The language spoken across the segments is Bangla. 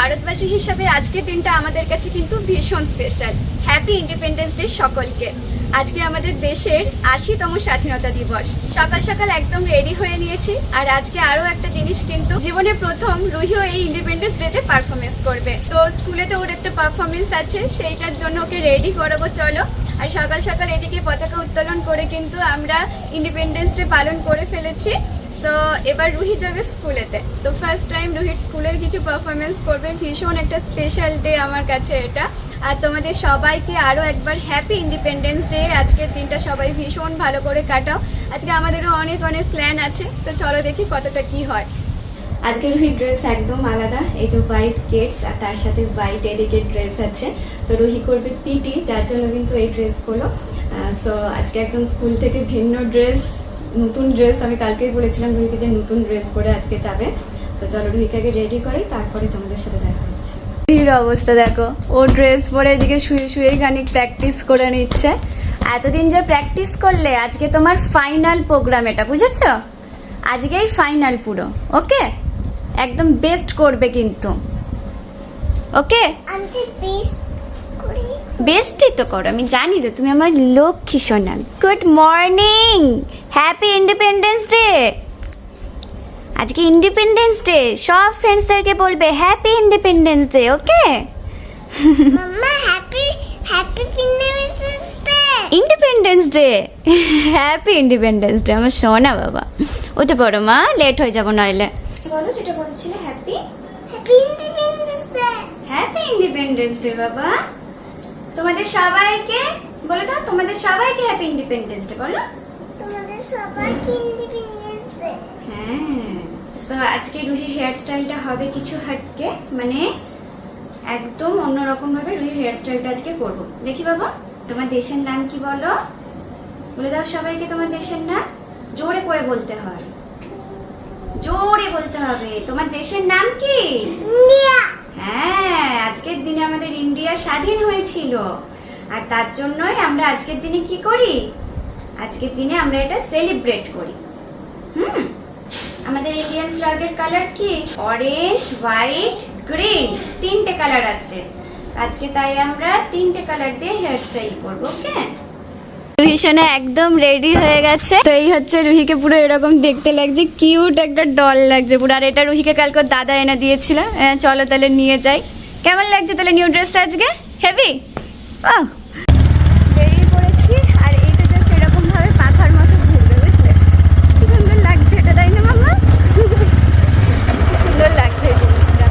ভারতবাসী হিসাবে আজকের দিনটা আমাদের কাছে কিন্তু ভীষণ স্পেশাল। হ্যাপি ইন্ডিপেন্ডেন্স ডে সকলকে। আজকে আমাদের দেশের ৮০তম স্বাধীনতা দিবস। সকাল সকাল একদম রেডি হয়ে নিয়েছি। আর আজকে আরো একটা জিনিস, কিন্তু জীবনে প্রথম রুহিও এই ইন্ডিপেন্ডেন্স ডেতে পারফরমেন্স করবে। তো স্কুলেতে ওর একটা পারফরমেন্স আছে, সেইটার জন্য ওকে রেডি করাবো, চলো। আর সকাল সকাল এদিকে পতাকা উত্তোলন করে কিন্তু আমরা ইন্ডিপেন্ডেন্স ডে পালন করে ফেলেছি। তো এবার রুহি যাবে স্কুলেতে। তো ফার্স্ট টাইম রুহির স্কুলের কিছু পারফরমেন্স করবে। ভীষণ একটা স্পেশাল ডে আমার কাছে এটা। আর তোমাদের সবাইকে আরও একবার হ্যাপি ইন্ডিপেন্ডেন্স ডে। আজকের দিনটা সবাই ভীষণ ভালো করে কাটাও। আজকে আমাদেরও অনেক অনেক প্ল্যান আছে, তো চলো দেখি কতটা কি হয়। আজকে রুহির ড্রেস একদম আলাদা, এই যে হোয়াইট কেটস আর তার সাথে হোয়াইট এদিকে ড্রেস আছে। তো রুহি করবে পিটি, যার জন্য কিন্তু এই ড্রেসগুলো। সো আজকে একদম স্কুল থেকে ভিন্ন ড্রেস, নতুন ড্রেস। আমি কালকেই বলেছিলাম রুহিকে যে নতুন ড্রেস পরে আজকে যাবে। তো চলো রুহিকে আগে রেডি করি, তারপরে তোমাদের সাথে দেখা হচ্ছে। রুহির অবস্থা দেখো, ও ড্রেস পরে এদিকে শুয়ে শুয়ে খানিক প্র্যাকটিস করে নিচ্ছে। এতদিন যে প্র্যাকটিস করলে, আজকে তোমার ফাইনাল প্রোগ্রাম, এটা বুঝেছো? আজকেই ফাইনাল পুরো, ওকে? একদম বেস্ট করবে কিন্তু, ওকে? বেস্টই তো করো, আমি জানি তো তুমি আমার লক্ষ্মী সোনা। Good morning, happy Independence Day. আজকে ইন্ডিপেন্ডেন্স ডে, সব ফ্রেন্ডসদেরকে বলবে happy Independence Day, okay? Mamma happy Independence Day. Independence Day, happy Independence Day আমার সোনা বাবা। উঠে পড়ো মা, লেট হয়ে যাবো নইলে। বলো যেটা বলছিলে, happy Independence Day. Happy Independence day বাবা। তোমাদের সবাইকে বলে দাও, তোমাদের সবাইকে হ্যাপি ইন্ডিপেন্ডেন্স ডে বলো। তোমাদের সবাইকে ইন্ডিপেন্ডেন্স ডে। হ্যাঁ, তো আজকে রুহির হেয়ার স্টাইলটা হবে কিছু হাটকে, মানে একদম অন্যরকম ভাবে রুহির হেয়ার স্টাইলটা আজকে করব। দেখি বাবা, তোমার দেশের নাম কি বলো? বলে দাও সবাইকে তোমার দেশের নাম। জোরে করে বলতে হয়, জোরে বলতে হবে। তোমার দেশের নাম কি? ইন্ডিয়া। হ্যাঁ, আজকের দিনে আমাদের ইন্ডিয়া স্বাধীন হয়েছিল। আর তার জন্যই আমরা আজকের দিনে কি করি? আজকের দিনে আমরা এটা সেলিব্রেট করি। আমাদের ইন্ডিয়ান ফ্ল্যাগের কালার কি? অরেঞ্জ, হোয়াইট, গ্রিন, তিনটে কালার আছে আজকে। তাই আমরা তিনটে কালার দিয়ে হেয়ার স্টাইল করবো, ওকে? রুহি সোনা একদম রেডি হয়ে গেছে। তো এই হচ্ছে রুহিকে, পুরো এরকম দেখতে লাগছে, কিউট একটা ডল লাগছে পুরো। আর এটা রুহিকে কালকে দাদা এনে দিয়েছিল। চলো তাহলে নিয়ে যাই। কেমন লাগছে তাহলে নিউ ড্রেস আজকে? হেভি। বেরিয়ে পড়েছি। আর এইটা জাস্ট এরকম ভাবে পাখার মতো ঘুরবে, বুঝলে? কি সুন্দর লাগছে এটা, তাই না মামা? সুন্দর লাগছে এই জিনিসটা।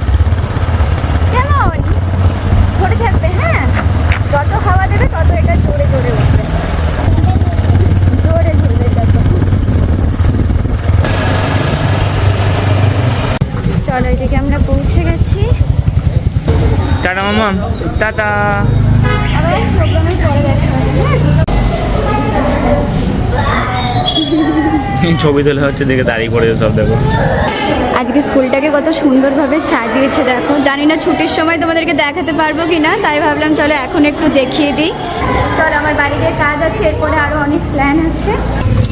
কেমন ঘুরে থাকবে? হ্যাঁ, যত হাওয়া দেবে তত এটা জোরে জোরে উঠবে, জোরে ঘুরবে এটা। চলো এদিকে আমরা পৌঁছে গেছি। টাটা মামা, টাটা। আবার প্রোগ্রামের পরে দেখা হবে। ছবি তোলা হচ্ছে, দেখে দাঁড়িয়ে পড়েছে সব, দেখো। আজকে স্কুলটাকে কত সুন্দরভাবে সাজিয়েছে দেখো। জানি না ছুটির সময় তোমাদেরকে দেখাতে পারবো কিনা, তাই ভাবলাম চলো এখন একটু দেখিয়ে দিই। চলো, আমার বাড়িতে কাজ আছে, এরপরে আরো অনেক প্ল্যান আছে।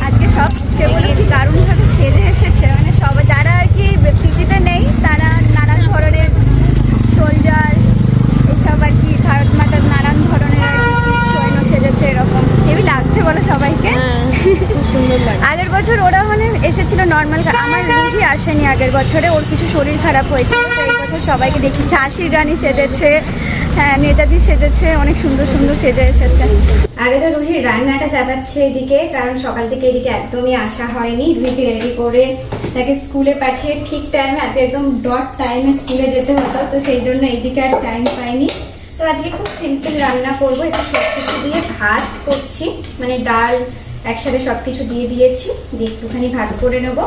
আজকে সব কেবল কি দারুণভাবে সেজে এসেছে, মানে সব যারা আর কি পিটিতে নেই তারা নানান ধরনের সোলজার, এইসব আর কি ভারত মাতার নানান ধরনের আর কি সৈন্য সেজেছে। এরকম হেবি লাগছে বলো সবাইকে? আগের বছর ওরা মানে এসেছিল নর্মাল, আমার রুহি আসেনি আগের বছরে, ওর কিছু শরীর খারাপ হয়েছিল। তো এই বছর সবাইকে দেখি, ঝাঁসির রানী সেজেছে, হ্যাঁ নেতাজি সেজেছে, অনেক সুন্দর সুন্দর সেজে এসেছে। আগে তো রুহির রান্নাটা চাপাচ্ছে এদিকে, কারণ সকাল থেকে এদিকে একদমই আসা হয়নি। রুহিকে রেডি করে তাকে স্কুলে পাঠিয়ে ঠিক টাইমে, আজকে একদম ডট টাইমে স্কুলে যেতে হতো, তো সেই জন্য এইদিকে আর টাইম পাইনি। তো আজকে খুব সিম্পল রান্না করবো, একটু সব কিছু দিয়ে ভাত করছি, মানে ডাল একসাথে সব কিছু দিয়ে দিয়েছি, দিয়ে একটুখানি ভাত করে নেবো।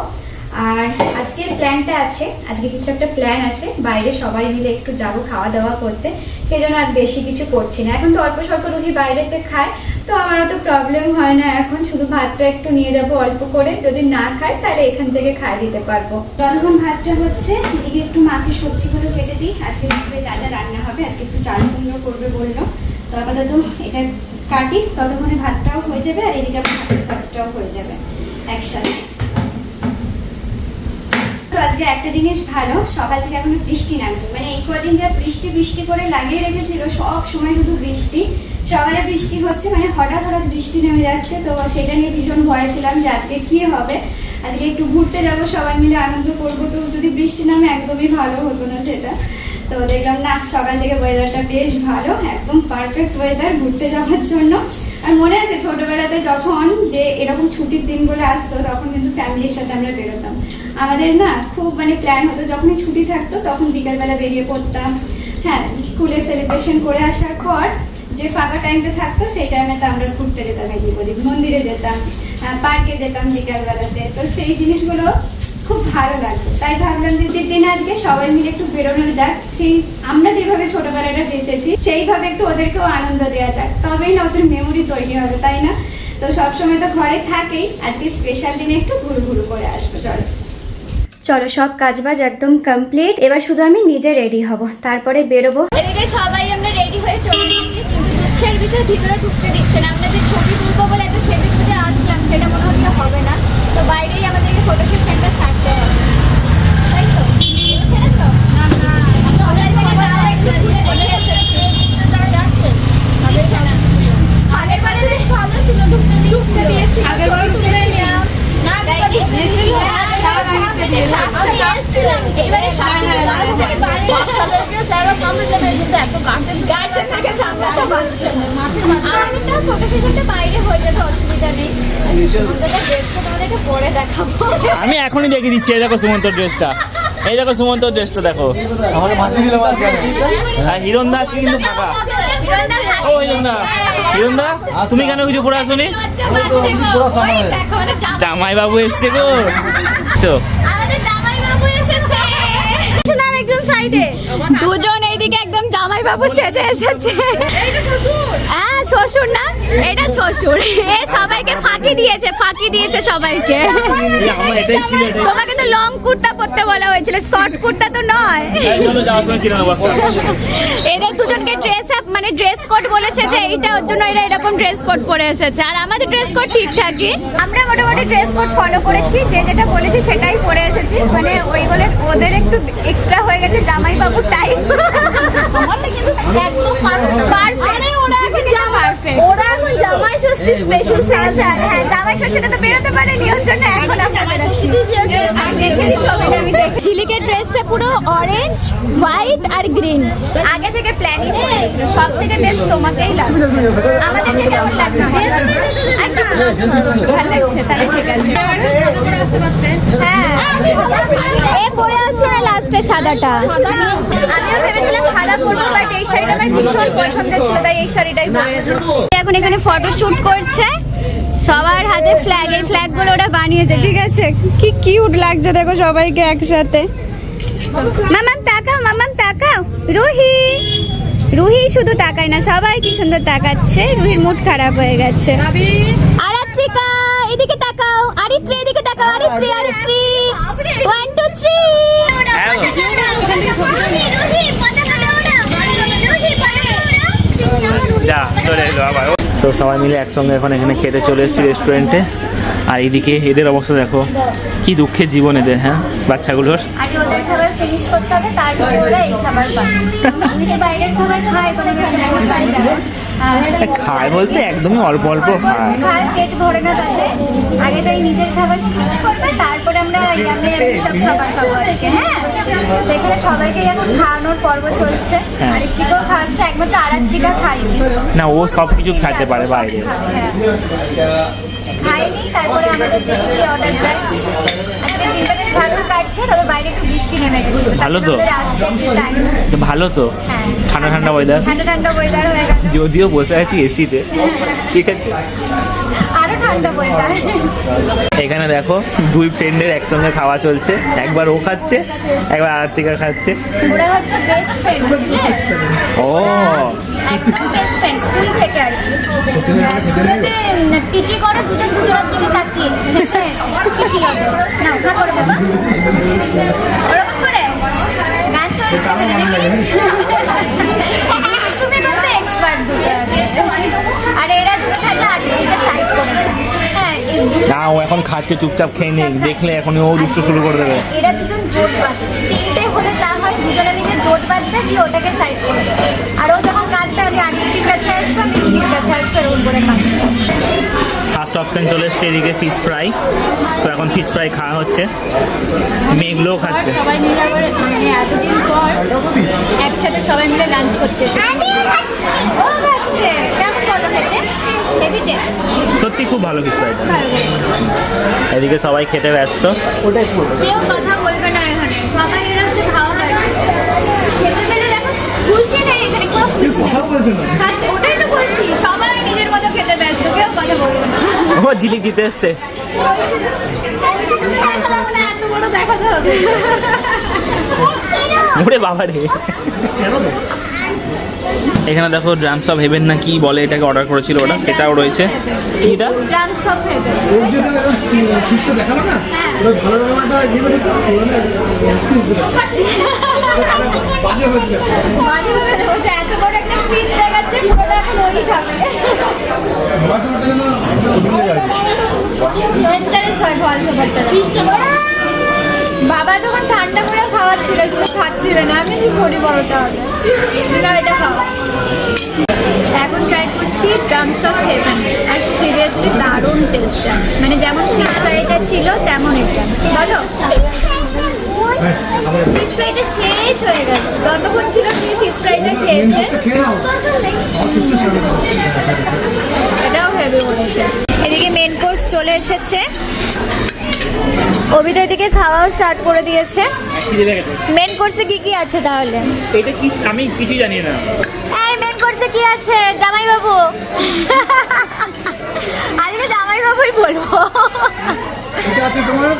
আর আজকের প্ল্যানটা আছে, আজকে কিছু একটা প্ল্যান আছে, বাইরে সবাই মিলে একটু যাবো খাওয়া দাওয়া করতে। সেই জন্য আর বেশি কিছু করছি না। এখন তো অল্প স্বল্প রুহি বাইরেতে খায়, তো আমার অত প্রবলেম হয় না। এখন শুধু ভাতটা একটু নিয়ে যাবো অল্প করে, যদি না খায় তাহলে এখান থেকে খাইয়ে দিতে পারবো। যতক্ষণ ভাতটা হচ্ছে এদিকে একটু মাকে সবজিগুলো কেটে দিই। আজকে দুপুরে যা যা রান্না হবে, আজকে একটু চাল কুমড়ো করবে বললো, তো আপাতত এটা কাটি, ততক্ষণে ভাতটাও হয়ে যাবে আর এদিকে আমার ভাতের কাজটাও হয়ে যাবে একসাথে। তো আজকে আজকে একটা জিনিস ভালো, সকাল থেকে এখনো বৃষ্টি নামে, মানে এই কদিন যা বৃষ্টি বৃষ্টি করে লাগিয়ে রেখেছিল, সব সময় শুধু বৃষ্টি। সকালে বৃষ্টি হচ্ছে, মানে হঠাৎ হঠাৎ বৃষ্টি নেমে যাচ্ছে, তো সেটা নিয়ে ভীষণ ভয় ছিলাম যে আজকে কি হবে। আজকে একটু ঘুরতে যাব, সবাই মিলে আনন্দ করবো, তো যদি বৃষ্টি নামে একদমই ভালো হতো না সেটা। তো দেখলাম না, সকাল থেকে ওয়েদারটা বেশ ভালো, একদম পারফেক্ট ওয়েদার ঘুরতে যাওয়ার জন্য। আর মনে আছে ছোটবেলাতে যখন যে এরকম ছুটির দিনগুলো আসতো, তখন কিন্তু ফ্যামিলির সাথে আমরা বেরোতাম। আমাদের না খুব মানে প্ল্যান হতো, যখনই ছুটি থাকতো তখন বিকালবেলা বেরিয়ে পড়তাম। হ্যাঁ, স্কুলে সেলিব্রেশন করে আসার পর যে ফাঁকা টাইমটা থাকতো সেই টাইমেতে আমরা ঘুরতে যেতাম, এদিক ওদিক মন্দিরে যেতাম, পার্কে যেতাম বিকালবেলাতে। তো সেই জিনিসগুলো খুব ভালো লাগতো, তাই ভাবলাম যে দিন আজকে সবাই মিলে একটু বেরোনো যাক, সেই আমরা যেভাবে ছোটবেলাটা বেঁচেছি সেইভাবে একটু ওদেরকেও আনন্দ দেওয়া যাক, তবেই না ওদের মেমোরি তৈরি হবে, তাই না? তো সবসময় তো ঘরে থাকেই, আজকে স্পেশাল দিনে একটু ঘুরু ঘুরু করে আসবো। চলো চলো, সব কাজবাজ একদম কমপ্লিট, এবার শুধু আমি নিজে রেডি হব, তারপরে বেরোবো। এদিকে সবাই আমরা রেডি হয়ে চলে এসেছি, কিন্তু দুঃখের বিষয় ভিতরে ঢুকতে দিচ্ছে না। আমরা যে ছবি তুলবো বলে এত সেদিক থেকে আসলাম, সেটা মনে হচ্ছে হবে না, তো বাইরেই আমাদেরকে ফটো সেশনটা ছাড়তে হবে, তাই তো? বুঝছেন তো? সবাই থেকে যাওয়া একটু ঘুরে দেখে এসেছি। আগের বারে বেশ ভালো ছিল, ঢুকতে দিয়েছি, আগের বারে তুলে নিলাম না, আমি এখনই দেখে দিচ্ছি। এই দেখো সুমন্তর ড্রেসটা, এই দেখো সুমন্তর ড্রেসটা দেখো। আর হিরণ দা আজকে কিন্তু ফাঁকা। ও হিরণদা, হিরণদা তুমি কেন কিছু পড়ে আসোনি? জামাই বাবু এসছে গো। তো একজন সাইডে, দুজন এইদিকে একদম জামাই বাবু সেজে এসেছে। হ্যাঁ শ্বশুর না, এটা শ্বশুর। এ সবাইকে ফাঁকি দিয়েছে সবাইকে। তোমাকে তো লং কুর্তা পরতে বলা হয়েছিল, শর্ট কুর্তা তো নয়। এরা দুজনকে ড্রেস আপ মানে ড্রেস কোড বলেছে যে এইটা, ওর জন্য এরা এরকম ড্রেস কোড পরে এসেছে। আর আমাদের ড্রেস কোড ঠিকঠাকই, আমরা মোটামুটি ড্রেস কোড ফলো করেছি, যে যেটা বলেছি সেটাই পরে এসেছি। মানে ওইগুলো ওদের একটু এক্সট্রা হয়ে গেছে, জামাই বাবু টাইপ। ওরা এখন জামাই ষষ্ঠী স্পেশাল। হ্যাঁ, জামাই ষষ্ঠীতে তো বেরোতে পারেনি, ওর জন্য এখন ঝিলিকের ড্রেসটা পুরো অরেঞ্জ, হোয়াইট আর গ্রিন, আগে থেকে প্ল্যানিং করে দিয়েছিল। সব থেকে বেস্ট তোমাকেই লাগছে। আমাদেরকে কেমন লাগছে? ভালো লাগছে, তাহলে ঠিক আছে। হ্যাঁ, এ পরে আসলো না লাস্টে সাদাটা। আমিও ভেবেছিলাম সাদা পরবো, বাট এই শাড়িটা আমার ভীষণ পছন্দের ছিল, তাই এই শাড়িটাই পরে এসেছি। এখন এখানে ফটো শুট করছে, সবার হাতে ফ্ল্যাগ, এই ফ্ল্যাগ গুলো ওরা বানিয়েছে, ঠিক আছে? কি কিউট লাগছে দেখো সবাইকে একসাথে। মামাম তাকাও, মামাম তাকাও। রুহি শুধু তাকায় না, সবাই কি সুন্দর তাকাচ্ছে। রুহির মুড খারাপ হয়ে গেছে। আরাত্রিকা এদিকে তাকাও, আরিত্রি এদিকে তাকাও, আরিত্রি 1 2 3। যা চলে এলো আবার। তো সবাই মিলে একসঙ্গে এখন এখানে খেতে চলে এসেছি রেস্টুরেন্টে। আর এইদিকে এদের অবস্থা দেখো, কি দুঃখের জীবন এদের। হ্যাঁ, বাচ্চাগুলোর আগে ওদের খাবার ফিনিশ করতে হবে, তারপরে ওরা এই খাবার পাবে। আমি তো বাইরের খাবার খাই, কোনো খাই যাবে। খায় বলতে একদমই অল্প অল্প খায়, পেট ভরে না তাদের। আগে তাই নিজের খাবার ফিনিশ করবে, তারপরে আমরা ইয়ামে সব খাবার খাবো আজকে। হ্যাঁ, সেখানে সবাইকে এখন খাওয়ানোর পর্ব চলছে। আরেকটিকেও খাওয়াচ্ছে, একমাত্র আরাত্রিকা খাইনি না, ও সব কিছু খাইতে পারে বাইরে। খাইনি, তারপরে আমাদের দেখি অর্ডার দেয়। আজকে দিনটা বেশ ভালো কাটছে, তবে বাইরে একটু বৃষ্টি নেমে গেছে। ভালো তো, ভালো তো, ঠান্ডা ঠান্ডা ওয়েদার, ঠান্ডা ওয়েদার হয়ে গেছে। যদিও বসে আছি এসিতে, ঠিক আছে, আরো ঠান্ডা ওয়েদার। এখানে দেখো দুই ফ্রেন্ডের একসঙ্গে খাওয়া চলছে, একবার ও খাচ্ছে, একবার আরাত্রিকা খাচ্ছে। ওরা হচ্ছে বেস্ট ফ্রেন্ড, বুঝলে? ও একদম বেস্ট ফ্রেন্ড, স্কুল থেকে আর কি। স্কুলেতে পিটি করে দুজনের দিকে তাকিয়ে পিটি হবে না, ওটা করে বাবা ওরকম করে গান চলছে। তুমি বলতে এক্সপার্ট দুটো, আর এরা দুটো থাকলে আরেকদিকে সাইড করে। হ্যাঁ, না, ও এখন খাচ্ছে, চুপচাপ খেয়ে নেই, দেখলে এখন ও দুষ্ট শুরু করে দেবে। এরা দুজন জোট বাঁধে, তিনটে হলে যা হয় দুজনে মিলে জোট বাঁধবে, দিয়ে ওটাকে সাইড করে দেবে। আর ও যখন কাঁদবে আমি আন্টির কাছে আসবো, আমি রুহির কাছে আসবো, এরকম করে কাঁদবে। ফার্স্ট অপশন চলে এসছে এদিকে ফিশ ফ্রাই। তো এখন ফিশ ফ্রাই খাওয়া হচ্ছে, মেয়েগুলোও খাচ্ছে। সবাই মিলে আবার মানে এতদিন পর একসাথে সবাই মিলে লাঞ্চ করতে এসেছে। আমিও খাচ্ছি। ও খাচ্ছে, কেমন বলো খেতে? Heavy taste. সত্যি খুব ভালো ফিশ ফ্রাইটা। এদিকে সবাই খেতে ব্যস্ত। কেউ কথা বলবে না এখানে, সবাই এরা হচ্ছে খাওয়া দাওয়া খেতে পেরে দেখো খুশি নেই এখানে, কোনো খুশি নেই। খাচ্ছে, ওটাই তো বলছি, সবাই নিজের মতো খেতে ব্যস্ত, কেউ কথা বলবে না। ও ঝিলিক দিতে এসছে। এত বড় দেখাতে হবে। ওরে বাবা রে। এখানে দেখো ড্রামস অফ হেভেন না কি বলে এটাকে অর্ডার করেছিল ওরা, সেটাও রয়েছে। কি এটা? Drums of haven. ওর যেটা খ্রিস্ট দেখালো না, ওরা ভালো রকমটা দিয়ে দেবে তো, বাজে হচ্ছে। মাঝে মাঝে দেখো যে এত বড় একটা পিস দেখাচ্ছে, পুরোটা এখন ওই খাবে। বাসাটা যেন ভুলে যায়। ইন্টারেস্ট হয় ফলস ব্যাপারটা। বাবা তখন ঠান্ডা করে খাওয়াচ্ছিল, তুমি খাচ্ছিলে না, আমি কি করি বড়টা হবে না, এটা খাও। এখন ট্রাই করছি ড্রামস অফ হেভেন, আর সিরিয়াসলি দারুণ টেস্ট, মানে যেমন ফিশ ফ্রাইটা ছিল তেমন এটা। বলো ফিশ ফ্রাইটা শেষ হয়ে গেল, যতক্ষণ ছিল তুমি ফিশ ফ্রাইটা খেয়েছে। খেয়ে নাও, আমার খ্রিস্টের সামনে নাও। এটাও হেভি বলেছে। এদিকে মেন কোর্স চলে এসেছে, অভিটা এদিকে খাওয়াও স্টার্ট করে দিয়েছে। মেন কোর্সে কি কি আছে তাহলে? এটা কি আমি কিছু জানি না। এই মেন কোর্সে কি আছে জামাই বাবু? আজকে জামাই বাবুই বলবো। এটা আছে তোমার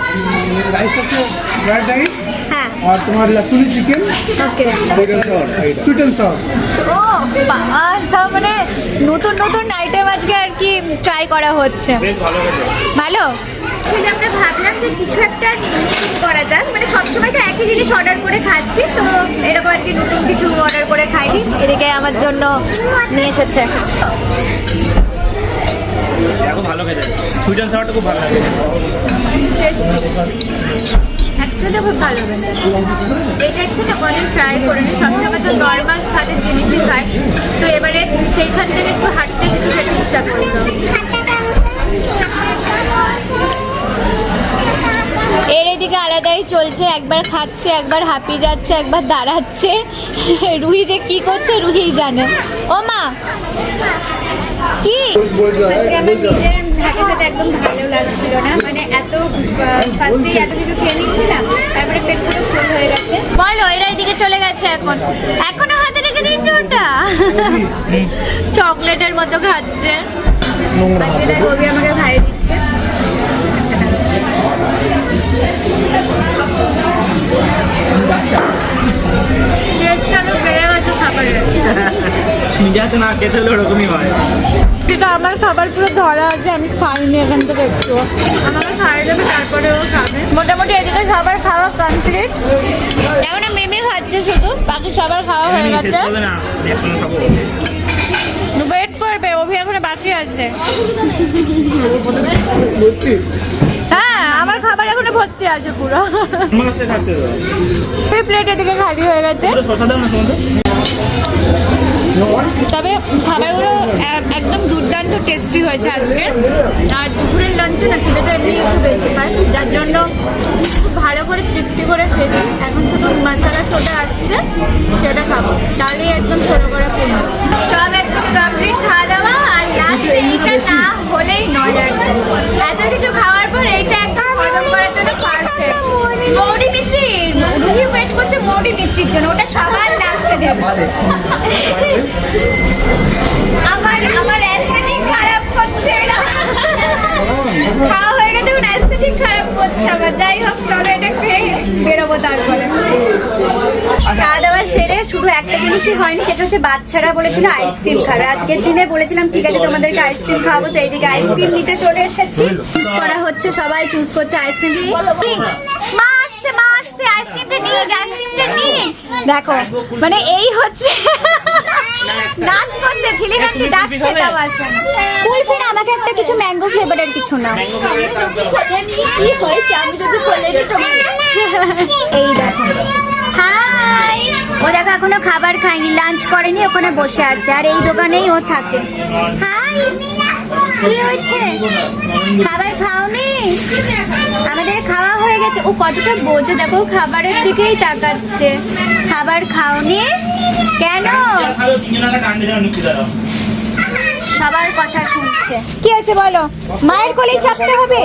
রাইস, আছে ফ্রাইড রাইস, হ্যাঁ আর তোমার lasooni chicken, okay. Sweet and সর। ও বাবা, সব মানে নতুন নতুন আইটেম আজকে আর কি ট্রাই করা হচ্ছে। বেশ ভালো হয়েছে। ভালো ছিল। আমরা ভাবলাম যে কিছু একটা নতুন করা যাক, মানে সবসময় তো একই জিনিস অর্ডার করে খাচ্ছি, তো এরকম আর কি নতুন কিছু অর্ডার করে খাইনি। এদিকে আমার জন্য নিয়ে এসেছে। দেখো ভালো খেতে, সুইট অ্যান্ড সাওয়ারটা খুব ভালো লাগে। অ্যাকচুয়ালি খুব ভালো লাগে এটা। অ্যাকচুয়ালি কোনোদিন ট্রাই করিনি, সবসময় তো নর্মাল স্বাদের জিনিসই খাই, তো এবারে সেইখান থেকে একটু হাঁটতে একটু খেতে ইচ্ছা করলো। এর এদিকে আলাদাই চলছে, একবার খাচ্ছে, একবার হাঁপিয়ে যাচ্ছে, একবার দাঁড়াচ্ছে। রুহি যে কি করছে রুহিই জানে। ও মা কি আজকে আমার নিজের হাতে হাতে একদম ভালো লাগছিল না, মানে এত ফার্স্টেই এত কিছু খেয়ে নিচ্ছি না, তারপরে পেট পুরো ফুল হয়ে গেছে। বলো এরা এদিকে চলে গেছে, এখনো হাতে রেখে দিয়েছে ওটা, চকলেটের মতো খাচ্ছে। আজকে দেখ রবি আমাকে ভাই দিচ্ছে। আচ্ছা যাতে না খেতে হলে ওরকমই হয়। কিন্তু আমার খাবার পুরো ধরা আছে, আমি খাইনি এখান থেকে একটু, আমাকে খাইয়ে দেবে তারপরেও খাবে। মোটামুটি এদিকে সবার খাওয়া কমপ্লিট, এখন মেমে খাচ্ছে শুধু, বাকি সবার খাওয়া হয়ে গেছে। ওয়েট করবে, অভি এখনো বাকি আছে। হ্যাঁ আমার খাবার এখনো ভর্তি আছে পুরো। প্লেট এদিকে খালি হয়ে গেছে, তবে খাবারগুলো একদম দুর্দান্ত টেস্টি হয়েছে আজকে। আর দুপুরের লাঞ্চে না খেতেটা এমনি একটু বেশি পাই, যার জন্য খুব ভালো করে তৃপ্তি করে খেয়েছি। এখন শুধু মশলা সোডা আসছে, সেটা খাবো, তাহলেই একদম ষোলো করে পূর্ণ। সব একদম কমপ্লিট খাওয়া দাওয়া, আর লাস্টে এইটা না হলেই নয়। আর এত কিছু খাওয়ার পর এইটা একদম হজম করার জন্য পারফেক্ট। মৌরি মিষ্টি, রুহি ওয়েট করছে মৌরি মিষ্টির জন্য, ওটা সবার লাস্টে দেবো। আমার অ্যাস্থেটিক খারাপ হচ্ছে না, খাওয়া হয়ে গেছে, এখন অ্যাস্থেটিক খারাপ হচ্ছে আমার। যাই হোক চলো এটা খেয়ে বেরোবো তারপরে। খাওয়া দাওয়া সেরে শুধু একটা জিনিসই হয়নি, যেটা হচ্ছে বাচ্চারা বলেছিল আইসক্রিম খাবে। আজকের দিনে বলেছিলাম ঠিক আছে তোমাদেরকে আইসক্রিম খাওয়াবো, তো এইদিকে আইসক্রিম নিতে চলে এসেছি। চুজ করা হচ্ছে, সবাই চুজ করছে আইসক্রিম। মা আসছে, মা আসছে, আইসক্রিমটা নিয়ে, আইসক্রিমটা নিয়ে দেখো, মানে এই হচ্ছে নাচ করছে ঝিলিগান্ডি ডাকছে তাও আসবে না। কুলফি না, আমাকে একটা কিছু ম্যাঙ্গো ফ্লেভারের কিছু না। কি হয়েছে আমি যদি বলে দিই তোমার। এই দেখো হাই, ও দেখো এখনো খাবার খায়নি, লাঞ্চ করেনি, ওখানে বসে আছে আর এই দোকানেই ও থাকে। হাই, কি হয়েছে? খাবার খাওনি? আমাদের খাওয়া হয়ে গেছে। ও কতটা বোঝে দেখো, খাবারের দিকেই তাকাচ্ছে। খাবার খাওনি কেন? সবার কথা শুনছে। কি হয়েছে বলো? মায়ের কোলে চাপতে হবে।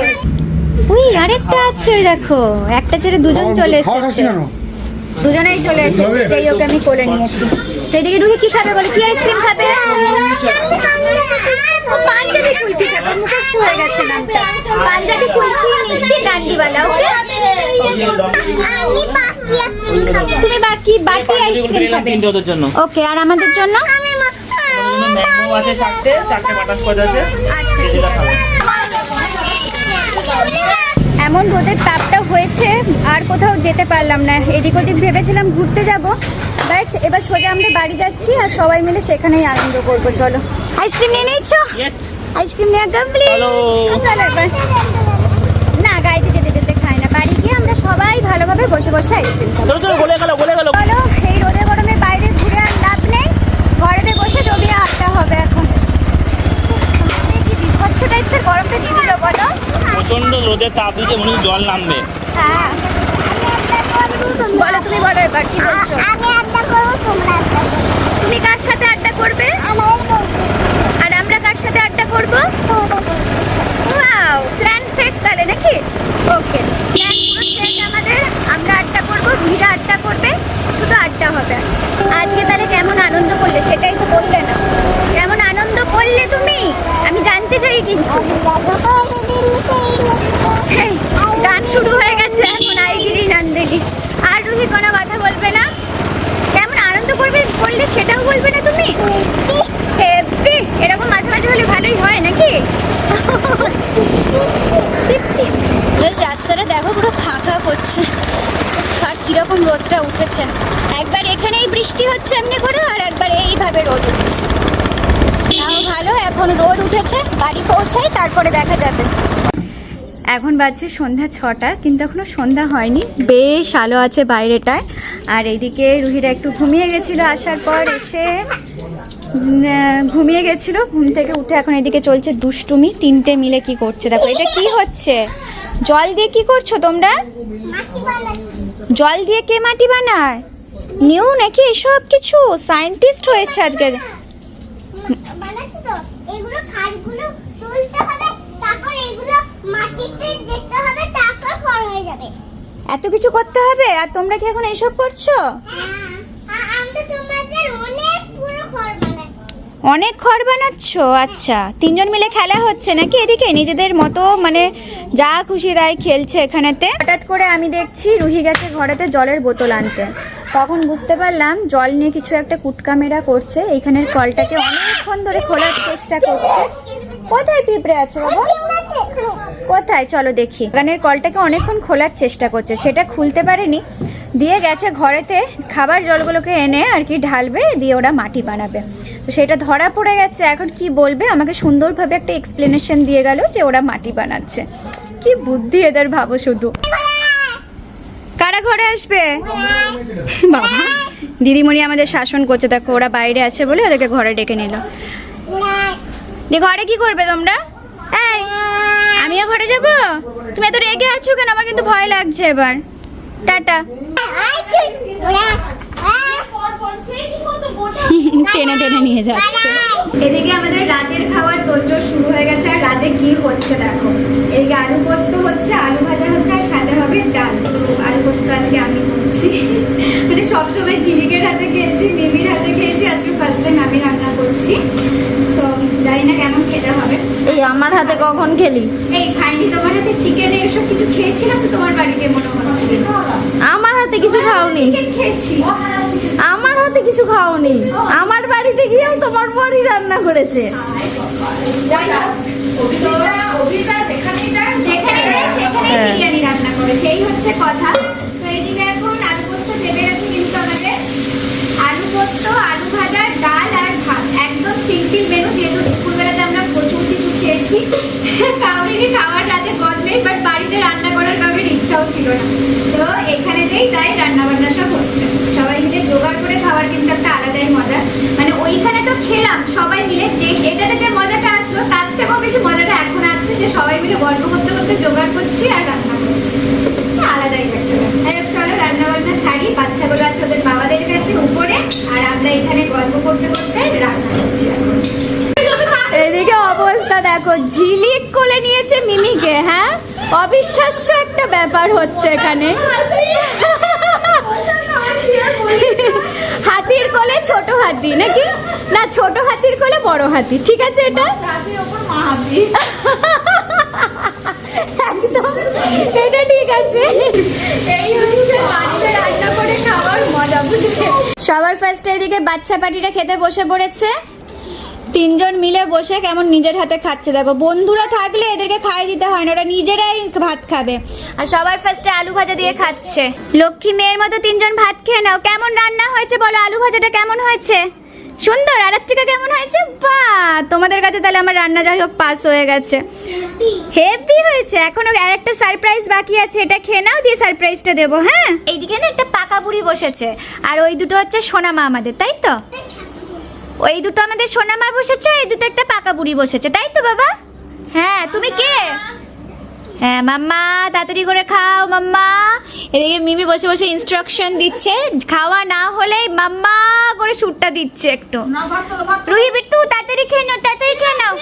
ওই আরেকটা আছে, ওই দেখো একটা ছেড়ে দুজন চলে এসেছে। দুজনেই চলে এসেছে, যেই ওকে আমি কোলে নিয়েছি। সেদিকে রুহি কি খাবে বলে? কি আইসক্রিম খাবে? পাঞ্জাবি কুলফি খাবে, মুখস্থ হয়ে গেছে নামটা। পাঞ্জাবি কুলফি নিচ্ছি ডান্ডিওয়ালা। ওকে আমি বাকি আইসক্রিম খাবো। তুমি বাকি আইসক্রিম খাবে। ওদের জন্য ওকে, আর আমাদের জন্য ম্যাঙ্গো আছে চারটে বাটারস্কচ আছে। আচ্ছা ঠিক আছে। এমন রোদের তাপটা হয়েছে আর কোথাও যেতে পারলাম না। এদিক ওদিক ভেবেছিলাম ঘুরতে যাব, বাট এবার সোজা আমরা বাড়ি যাচ্ছি আর সবাই মিলে সেখানেই আনন্দ করবো। চলো, আইসক্রিম নিয়ে নিয়েছো? আইসক্রিম নেওয়া কমপ্লিট। চলো এবার না, গাড়িতে যেতে যেতে খাই না, বাড়ি গিয়ে আমরা সবাই ভালোভাবে বসে বসে আইসক্রিম খাবো। চলো বলে গেল চলো, এই রোদে গরমে বাইরে ঘুরে আর লাভ নেই, ঘরেতে বসে জমিয়ে আড্ডা হবে এখন। কি বিভৎস টাইপের গরমটা দিয়ে দিল বলো। প্রচন্ড রোদের তাপ দিচ্ছে, মনে হচ্ছে জল নামবে। হ্যাঁ বলো, তুমি বলো এবার কি বলছো? আমি আড্ডা করবো, তোমরা আড্ডা করো। তুমি কার সাথে আড্ডা করবে আর আমরা কার সাথে আড্ডা করবো? ওয়াও, প্ল্যান সেট তাহলে নাকি? ওকে, প্ল্যান পুরো সেট আমাদের। আমরা আড্ডা করবো, রুহিরা আড্ডা করবে, শুধু আড্ডা হবে আজকে। তাহলে কেমন আনন্দ করলে সেটাই তো বললে না। কেমন আনন্দ করলে তুমি, আমি জানতে চাই কিন্তু। হেই, গান শুরু হয়ে গেছে এখন, আইগিরি নন্দিনী। আর রুহি কোনো কথা বলবে না? কেমন আনন্দ করলে সেটাও বলবে না তুমি? হেব্বি, এরকম মাঝে মাঝে হলে ভালোই হয় নাকি? শিপশিপ রাস্তাটা দেখো, পুরো ফাঁকা করছে আর কিরকম রোদটা উঠেছে। একবার এখানেই বৃষ্টি হচ্ছে এমনি করে, আর একবার এইভাবে রোদ উঠছে। তাও ভালো এখন রোদ উঠেছে, বাড়ি পৌঁছাই তারপরে দেখা যাবে। এখন বাজছে সন্ধ্যা 6টা, কিন্তু এখনো সন্ধ্যা হয়নি, বেশ আলো আছে বাইরেটায়। আর এইদিকে রুহিরা একটু ঘুমিয়ে গেছিলো, আসার পর এসে ঘুমিয়ে গেছিলো, ঘুম থেকে উঠে এখন এদিকে চলছে দুষ্টুমি। তিনটে মিলে কি করছে দেখো। এটা কি হচ্ছে? জল দিয়ে কি করছো তোমরা? জল দিয়ে কে মাটি বানায়? নিউ নাকি এসব কিছু? সায়েন্টিস্ট হয়েছে আজকে। বানাচ্ছি তো, এগুলো খাড়গুলো তুলতে হবে, তারপর এগুলো মাটিতে দিতে হবে, তারপর ফল হয়ে যাবে। এত কিছু করতে হবে আর তোমরা কি এখন এইসব করছো? আমরা তোমাদের অনেক পুরো ঘর বানাচ্ছি। অনেক ঘর বানাচ্ছ? আচ্ছা, তিনজন মিলে খেলা হচ্ছে নাকি এদিকে? নিজেদের মতো মানে যা খুশি তাই খেলছে এখানেতে। হঠাৎ করে আমি দেখছি রুহি গেছে ঘরেতে জলের বোতল আনতে, তখন বুঝতে পারলাম জল নিয়ে কিছু একটা কুটকামেরা করছে। এইখানের কলটাকে অনেকক্ষণ ধরে খোলার চেষ্টা করছে। কোথায় পিঁপড়ে আছে বাবা? কোথায়? চলো দেখি। গানের কলটাকে অনেকক্ষণ খোলার চেষ্টা করছে, সেটা খুলতে পারেনি, দিয়ে গেছে ঘরেতে খাবার জলগুলোকে এনে আর কি ঢালবে, দিয়ে ওরা মাটি বানাবে। তো সেটা ধরা পড়ে গেছে। এখন কি বলবে আমাকে? সুন্দরভাবে একটা এক্সপ্লেনেশন দিয়ে গেল যে ওরা মাটি বানাচ্ছে। কি বুদ্ধি এদের, ভাবো শুধু। কারা ঘরে আসবে? বাবা, দিদিমণি আমাদের শাসন করছে, দেখো ওরা বাইরে আছে বলে ওদেরকে ঘরে ডেকে নিল। দিয়ে ঘরে কি করবে তোমরা? এই, আমিও ঘরে যাব? তুমি এত রেগে আছো কেন? আমার কিন্তু ভয় লাগছে এবার। টাটা। টেনে টেনে নিয়ে যাচ্ছে। এদিকে আমাদের রাতের খাওয়ার তোড়জোড় শুরু হয়ে গেছে। আর রাতে কি হচ্ছে দেখো, এদিকে আলু পোস্ত হচ্ছে, আলু ভাজা হচ্ছে, আর সাথে হবে ডাল। আলু পোস্ত আজকে আমি করছি, মানে সবসময় ঝিলিকের হাতে খেয়েছি, বেবির হাতে খেয়েছি, আজকে ফার্স্ট টাইম আমি রান্না করছি। তো জানি না কেমন খেতে হবে। এই আমার হাতে কখন খেলি? এই খাইনি তোমার হাতে চিকেন এসব কিছু খেয়েছিলাম তো তোমার বাড়িতে মনে হচ্ছে। আমার হাতে কিছু খাওনি। চিকেন খেয়েছি। আমার হাতে কিছু খাওনি। আমার বাড়িতে গিয়েও তোমার বড়ি রান্না করেছে। বিরিয়ানি রান্না করে, সেই হচ্ছে কথা। তো এইদিকে এখন আলু পোস্ত চেপে গেছে, কিন্তু আমাদের আলু পোস্ত, আলু ভাজা, ডাল আর টিফিন মেনু, যেহেতু স্কুলবেলাতে আমরা প্রচুর কিছু খেয়েছি, কাউরিরই খাওয়ার রাতে গদ নেই, বাট বাড়িতে রান্না করার কাউরির ইচ্ছাও ছিল না। তো এখানে তাই রান্না বান্না সব হচ্ছে, সবাই মিলে জোগাড় করে খাওয়ার কিন্তু একটা আলাদাই মজা। মানে ওইখানে তো খেলাম সবাই মিলে, যে এটাতে যে মজাটা আসলো তার থেকেও বেশি মজাটা এখন আসছে, যে সবাই মিলে গল্প করতে করতে জোগাড় করছি আর রান্না করছি, আলাদাই একটা ব্যাপার। চলো রান্না বান্না সারি, বাচ্চাগুলো আছে ওদের বাবাদের কাছে উপরে, আর আমরা এখানে গল্প করতে করতে রান্না করছি এখন। এদিকে অবস্থা দেখো, ঝিলিক কোলে নিয়েছে মিমিকে। হ্যাঁ, অবিশ্বাস্য একটা ব্যাপার হচ্ছে এখানে। হাতির কোলে ছোট হাতি নাকি না, ছোট হাতির কোলে বড় হাতি, ঠিক আছে এটা একদম, এটা ঠিক আছে। এই হচ্ছে বাড়িতে রান্না করে খাওয়ার মজা, বুঝলে? সবার ফার্স্টে এদিকে বাচ্চা পাটিটা খেতে বসে পড়েছে, তিনজন মিলে বসে কেমন নিজের হাতে খাচ্ছে। দেখো, বন্ধুরা থাকলে এদেরকে খাই দিতে হয় না, ওরা নিজেরাই ভাত খাবে। আর সবার ফার্স্টে আলু ভাজা দিয়ে খাচ্ছে। লক্ষ্মী মেয়ের মতো তিনজন ভাত খেয়ে নাও। কেমন রান্না হয়েছে বলো, আলু ভাজাটা কেমন হয়েছে? সুন্দর। আরাত্রিকা কেমন হয়েছে? বাহ, তোমাদের কাছে তাহলে আমার রান্না যাই হোক পাস হয়ে গেছে, হেভি হয়েছে। এখনো আরেকটা সারপ্রাইজ বাকি আছে, এটা খেয়ে নাও, দিয়ে সারপ্রাইজটা দেবো। হ্যাঁ, এইদিকে না একটা পাকা বুড়ি বসেছে, আর ওই দুটো হচ্ছে সোনা মা আমাদের, তাই তো? ওই দুটো আমাদের সোনা মা বসেছে, এই দুটো একটা পাকা বুড়ি বসেছে, তাই তো বাবা? হ্যাঁ, তুমি কে? হ্যাঁ মাম্মা, তাড়াতাড়ি করে খাও মাম্মা। এদিকে মিমি বসে বসে ইনস্ট্রাকশন দিচ্ছে, খাওয়া না হলে মাম্মা করে সুটটা দিচ্ছে একটু। রুহি বিট্টু তাড়াতাড়ি খেয়ে নাও, তাড়াতাড়ি খেয়ে নাও।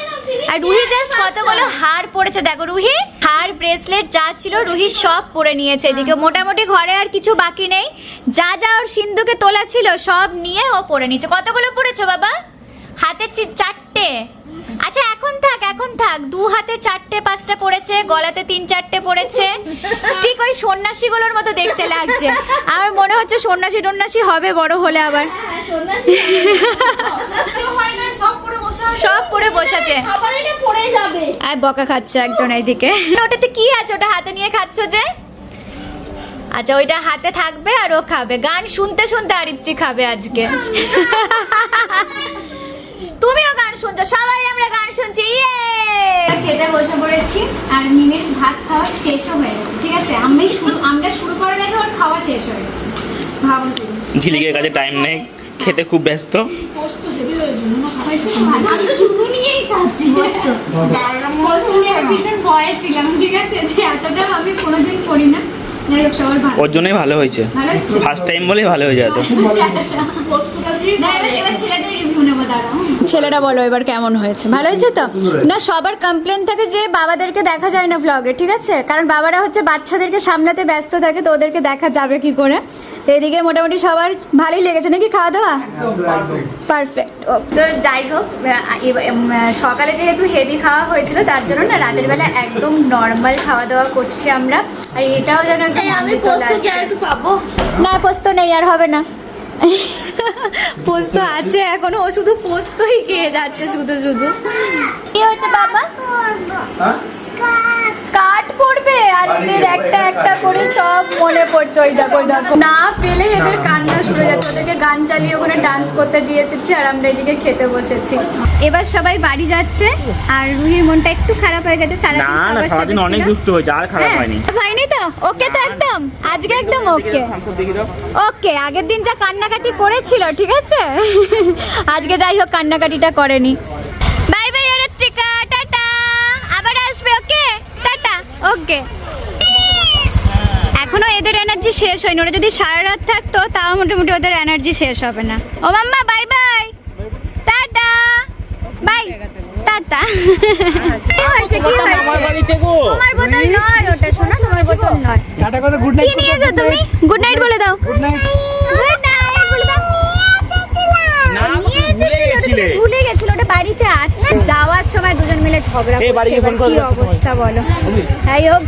আর রুহি জাস্ট কতগুলো হার পড়েছে দেখো, রুহি হার ব্রেসলেট যা ছিল রুহি সব পরে নিয়েছে। এদিকে মোটামুটি ঘরে আর কিছু বাকি নেই, যা যা ওর সিন্ধুকে তোলা ছিল সব নিয়ে ও পরে নিচ্ছে। কতগুলো পরেছো বাবা? হাতে 4টে। আচ্ছা এখন থাক, 2 হাতে 4টে 5টা পড়েছে, গলাতে 3-4টে পড়েছে, ঠিক ওই সন্ন্যাসীগুলোর মতো দেখতে লাগছে। আমার মনে হচ্ছে সন্ন্যাসী হবে বড় হলে আবার। সব পরে বসেছে, আর বকা খাচ্ছে একজন এইদিকে। ওটাতে কি আছে, ওটা হাতে নিয়ে খাচ্ছ যে? আচ্ছা, ওইটা হাতে থাকবে আর ও খাবে, গান শুনতে শুনতে আরিত্রি খাবে আজকে। তুমিও গান শুনছো, সবাই আমরা গান শুনছি। ইয়ে, খেতে বসে পড়েছি, আর মিমির ভাত খাওয়া শেষও হয়ে গেছে, ঠিক আছে? আমরা শুরু করার আগে ওর খাওয়া শেষ হয়ে গেছে। ভাবো, ঝিলিকের কাছে টাইম নেই, খেতে খুব ব্যস্ত। শুধু নিয়েই খাচ্ছি, ভীষণ ভয়ে ছিলাম, ঠিক আছে, যে এতটা আমি কোনোদিন করি না। ওর জন্যই ভালো হয়েছে, ফার্স্ট টাইম বলেই ভালো হয়ে যেত। ছেলেরা বলো এবার কেমন হয়েছে? ভালো হয়েছে তো? না, সবার কমপ্লেন থাকে যে বাবাদেরকে দেখা যায় না ভ্লগে, ঠিক আছে? কারণ বাবারা হচ্ছে বাচ্চাদেরকে সামলাতে ব্যস্ত থাকে, তো ওদেরকে দেখা যাবে কি করে। এদিকে মোটামুটি সবার ভালোই লেগেছে নাকি খাওয়া দাওয়া? পারফেক্ট। তো যাই হোক, সকালে যেহেতু হেভি খাওয়া হয়েছিল তার জন্য না রাতের বেলা একদম নর্মাল খাওয়া দাওয়া করছি আমরা। আর এটাও যেন আমি পোস্ত কি আর একটু পাবো? না, পোস্ত নেই, আর হবে না। পোস্ত আছে এখনো, ও শুধু পোস্তই খেয়ে যাচ্ছে শুধু। কি হচ্ছে বাবা? স্কার্ট পরবে, আর এদের একটা একটা করে সব মনে পড়ছে। ওই দেখো না পেলে এদের কান্না শুরু হয়ে যাচ্ছে। ওদেরকে গান চালিয়ে ওখানে ডান্স করতে দিয়ে এসেছি, আর আমরা এদিকে খেতে বসেছি। এবার সবাই বাড়ি যাচ্ছে, আর রুহির মনটা একটু খারাপ হয়ে গেছে। সারাদিন অনেক দুষ্ট হয়েছে, আর খারাপ হয়নি। হয়নি তো? ওকে তো একদম, আজকে একদম ওকে। আগের দিন যা কান্নাকাটি করেছিল, ঠিক আছে, আজকে যাই হোক কান্নাকাটিটা করেনি। বাই বাই আরাত্রিকা, টাটা, আবার আসবে। ওকে, টাটা। ওকে, এখনো এদের এনার্জি শেষ হয়নি, ওরা যদি সারা রাত থাকতো তাও মোটামুটি ওদের এনার্জি শেষ হবে না। ও mamma, bye bye, tata, bye, tata. কি হয়েছে? তোমার বোতল নয় ওটা, শোনো, তোমার বোতল নয়। টাটা কথা, গুড নাইট। কি নিয়েছো তুমি? গুড নাইট বলে দাও। Good night. গুড নাইট বলে দাও। ভুলে গেছিল, ওটা বাড়িতে আছে। যাওয়ার সময় দুজন মিলে ঝগড়া করছে, কি অবস্থা বলো। যাই হোক,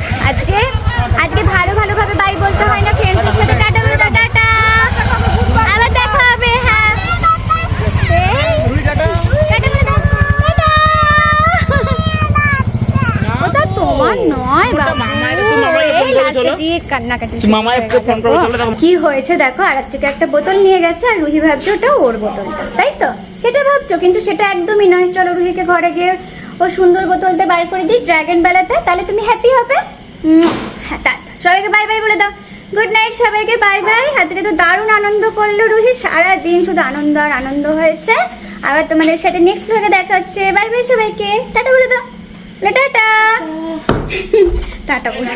আজকে ভালোভাবে বাই বলতে হয় না, ফ্রেন্ডসদের সাথে টাটা বলে দাও। টাটা, আবার দেখা হবে। হ্যাঁ, টাটা বলে দাও। টাটা। ওটা তোমার নয় বাবা, এই লাস্টে দিয়ে কান্নাকাটি তুই মামায় ফোন করে চলে যাবো। কি হয়েছে দেখো, আর একটা বোতল নিয়ে গেছে আর রুহি ভাবছে ওটা ওর বোতলটা, তাই তো? সেটা ভাবছো, কিন্তু সেটা একদমই নয়। চলো রুহিকে ঘরে গিয়ে ও সুন্দর বোতলটা বার করে দিই ড্রাগন বেলাতে, তাহলে তুমি হ্যাপি হবে। হ্যাঁ, টাটা, সবাইকে বাই বাই বলে দাও। গুড নাইট সবাইকে, বাই বাই। আজকে তো দারুণ আনন্দ করলো রুহি, সারাদিন শুধু আনন্দ আর আনন্দ হয়েছে। আবার তোমাদের সাথে নেক্সট ব্লগে দেখা হচ্ছে। বাই বাই সবাইকে, টাটা বলে দাও। টাটা টাটা বলে